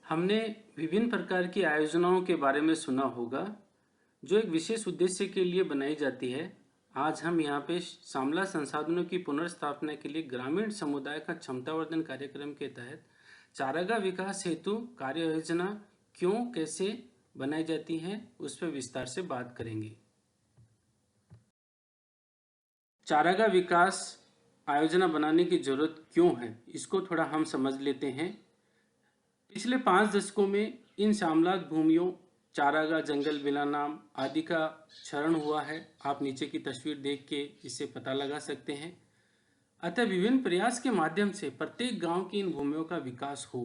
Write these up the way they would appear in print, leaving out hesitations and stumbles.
हमने विभिन्न प्रकार की आयोजनाओं के बारे में सुना होगा जो एक विशेष उद्देश्य के लिए बनाई जाती है। आज हम यहाँ पे श्यामला संसाधनों की पुनर्स्थापना के लिए ग्रामीण समुदाय का क्षमतावर्धन कार्यक्रम के तहत चारागाह विकास हेतु कार्य योजना क्यों कैसे बनाई जाती है उस पर विस्तार से बात करेंगे। चारागाह विकास आयोजना बनाने की जरूरत क्यों है, इसको थोड़ा हम समझ लेते हैं। पिछले 5 दशकों में इन श्यामलात भूमियों, चारागाह, जंगल बिलानाम आदि का क्षरण हुआ है। आप नीचे की तस्वीर देख के इससे पता लगा सकते हैं। अतः विभिन्न प्रयास के माध्यम से प्रत्येक गांव की इन भूमियों का विकास हो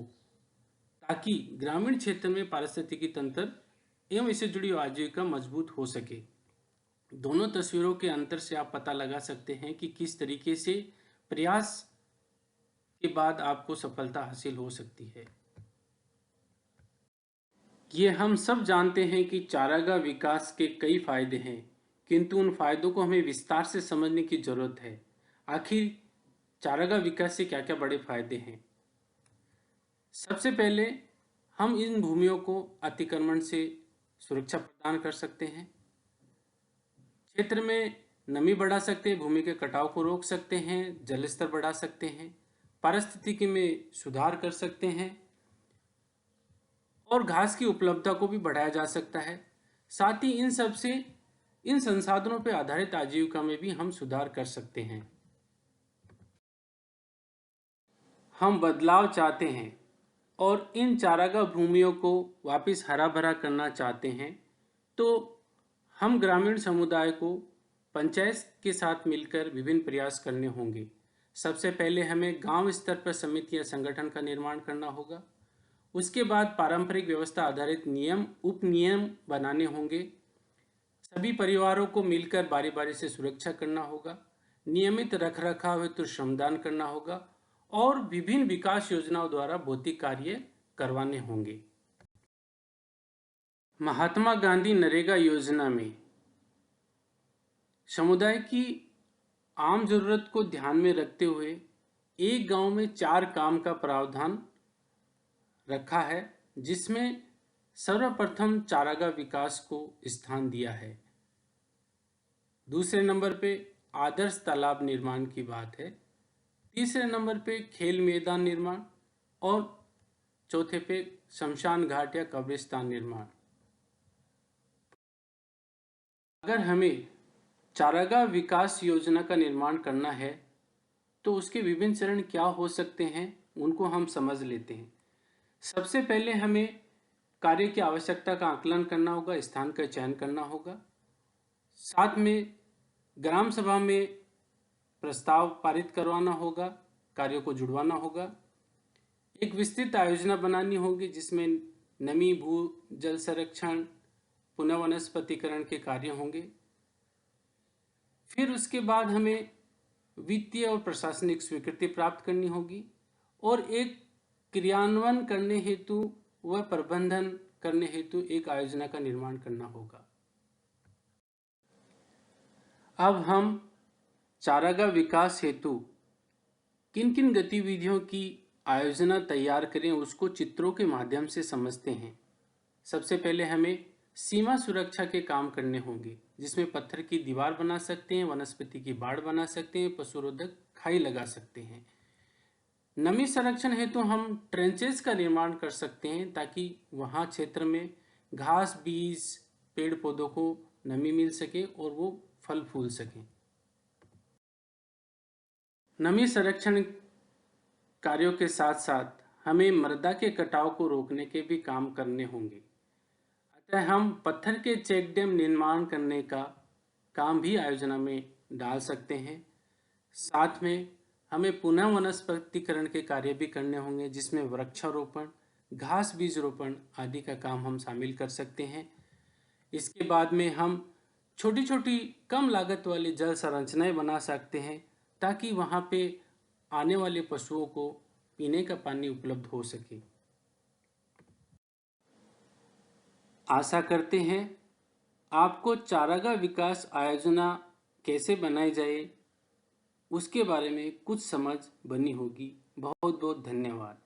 ताकि ग्रामीण क्षेत्र में पारिस्थितिकी तंत्र एवं इससे जुड़ी आजीविका मजबूत हो सके। दोनों तस्वीरों के अंतर से आप पता लगा सकते हैं कि किस तरीके से प्रयास के बाद आपको सफलता हासिल हो सकती है। ये हम सब जानते हैं कि चारागाह विकास के कई फायदे हैं, किंतु उन फायदों को हमें विस्तार से समझने की जरूरत है। आखिर चारागाह विकास से क्या क्या बड़े फायदे हैं। सबसे पहले हम इन भूमियों को अतिक्रमण से सुरक्षा प्रदान कर सकते हैं, क्षेत्र में नमी बढ़ा सकते हैं, भूमि के कटाव को रोक सकते हैं, जल स्तर बढ़ा सकते हैं, पारिस्थितिकी में सुधार कर सकते हैं और घास की उपलब्धता को भी बढ़ाया जा सकता है। साथ ही इन सब से इन संसाधनों पर आधारित आजीविका में भी हम सुधार कर सकते हैं। हम बदलाव चाहते हैं और इन चारागाह भूमियों को वापस हरा भरा करना चाहते हैं, तो हम ग्रामीण समुदाय को पंचायत के साथ मिलकर विभिन्न प्रयास करने होंगे। सबसे पहले हमें गांव स्तर पर समिति या संगठन का निर्माण करना होगा। उसके बाद पारंपरिक व्यवस्था आधारित नियम उपनियम बनाने होंगे। सभी परिवारों को मिलकर बारी बारी से सुरक्षा करना होगा। नियमित रखरखाव हेतु श्रमदान करना होगा और विभिन्न विकास योजनाओं द्वारा भौतिक कार्य करवाने होंगे। महात्मा गांधी नरेगा योजना में समुदाय की आम जरूरत को ध्यान में रखते हुए एक गांव में 4 काम का प्रावधान रखा है, जिसमें सर्वप्रथम चारागाह विकास को स्थान दिया है। दूसरे नंबर पे आदर्श तालाब निर्माण की बात है। तीसरे नंबर पे खेल मैदान निर्माण और चौथे पे शमशान घाट या कब्रिस्तान निर्माण। अगर हमें चारागाह विकास योजना का निर्माण करना है तो उसके विभिन्न चरण क्या हो सकते हैं, उनको हम समझ लेते हैं। सबसे पहले हमें कार्य की आवश्यकता का आकलन करना होगा, स्थान का चयन करना होगा। साथ में ग्राम सभा में प्रस्ताव पारित करवाना होगा, कार्यों को जुड़वाना होगा। एक विस्तृत आयोजना बनानी होगी जिसमें नमी, भू जल संरक्षण, पुनः वनस्पतिकरण के कार्य होंगे। फिर उसके बाद हमें वित्तीय और प्रशासनिक स्वीकृति प्राप्त करनी होगी और एक क्रियान्वयन करने हेतु व प्रबंधन करने हेतु एक आयोजना का निर्माण करना होगा। अब हम चारागाह विकास हेतु किन किन गतिविधियों की आयोजना तैयार करें उसको चित्रों के माध्यम से समझते हैं। सबसे पहले हमें सीमा सुरक्षा के काम करने होंगे, जिसमें पत्थर की दीवार बना सकते हैं, वनस्पति की बाड़ बना सकते हैं, पशुरोधक खाई लगा सकते हैं। नमी संरक्षण हेतु हम ट्रेंचेस का निर्माण कर सकते हैं ताकि वहां क्षेत्र में घास, बीज, पेड़ पौधों को नमी मिल सके और वो फल फूल सके। नमी संरक्षण कार्यों के साथ साथ हमें मृदा के कटाव को रोकने के भी काम करने होंगे। अतः हम पत्थर के चेक डैम निर्माण करने का काम भी आयोजना में डाल सकते हैं। साथ में हमें पुनः वनस्पतिकरण के कार्य भी करने होंगे, जिसमें वृक्षारोपण, घास बीज रोपण आदि का काम हम शामिल कर सकते हैं। इसके बाद में हम छोटी छोटी कम लागत वाली जल संरचनाएं बना सकते हैं ताकि वहाँ पे आने वाले पशुओं को पीने का पानी उपलब्ध हो सके। आशा करते हैं आपको चारागाह विकास आयोजना कैसे बनाई जाए उसके बारे में कुछ समझ बनी होगी। बहुत बहुत धन्यवाद।